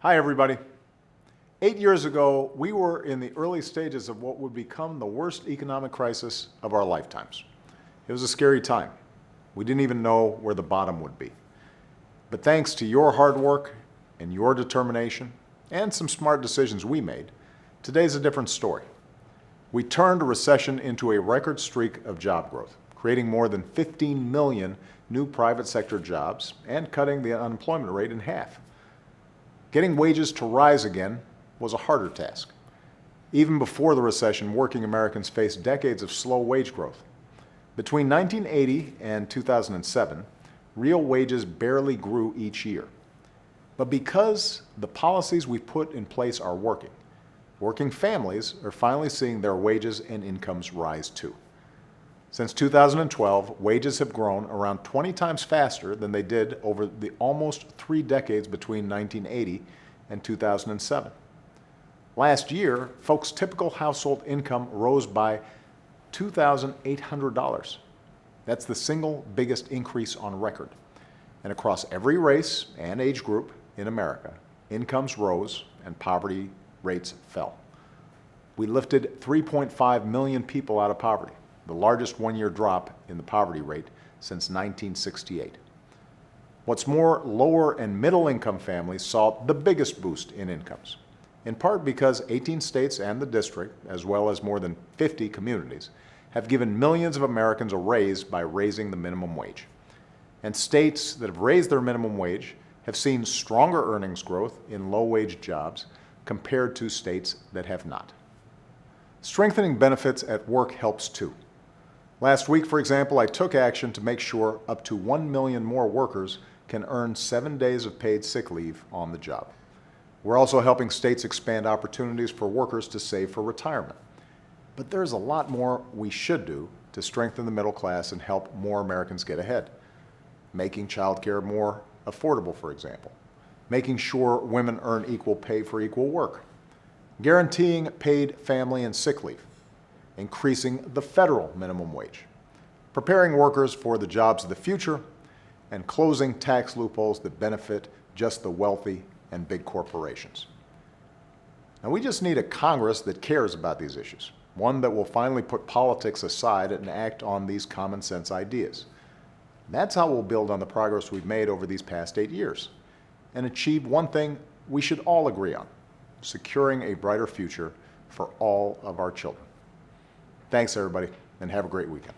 Hi, everybody. 8 years ago, we were in the early stages of what would become the worst economic crisis of our lifetimes. It was a scary time. We didn't even know where the bottom would be. But thanks to your hard work and your determination and some smart decisions we made, today's a different story. We turned a recession into a record streak of job growth, creating more than 15 million new private sector jobs and cutting the unemployment rate in half. Getting wages to rise again was a harder task. Even before the recession, working Americans faced decades of slow wage growth. Between 1980 and 2007, real wages barely grew each year. But because the policies we've put in place are working families are finally seeing their wages and incomes rise too. Since 2012, wages have grown around 20 times faster than they did over the almost 3 decades between 1980 and 2007. Last year, folks' typical household income rose by $2,800. That's the single biggest increase on record. And across every race and age group in America, incomes rose and poverty rates fell. We lifted 3.5 million people out of poverty, the largest one-year drop in the poverty rate since 1968. What's more, lower and middle-income families saw the biggest boost in incomes, in part because 18 states and the district, as well as more than 50 communities, have given millions of Americans a raise by raising the minimum wage. And states that have raised their minimum wage have seen stronger earnings growth in low-wage jobs compared to states that have not. Strengthening benefits at work helps too. Last week, for example, I took action to make sure up to 1 million more workers can earn 7 days of paid sick leave on the job. We're also helping states expand opportunities for workers to save for retirement. But there's a lot more we should do to strengthen the middle class and help more Americans get ahead. Making childcare more affordable, for example. Making sure women earn equal pay for equal work. Guaranteeing paid family and sick leave. Increasing the federal minimum wage. Preparing workers for the jobs of the future, and closing tax loopholes that benefit just the wealthy and big corporations. Now, we just need a Congress that cares about these issues, one that will finally put politics aside and act on these common sense ideas. And that's how we'll build on the progress we've made over these past 8 years and achieve one thing we should all agree on: securing a brighter future for all of our children. Thanks, everybody, and have a great weekend.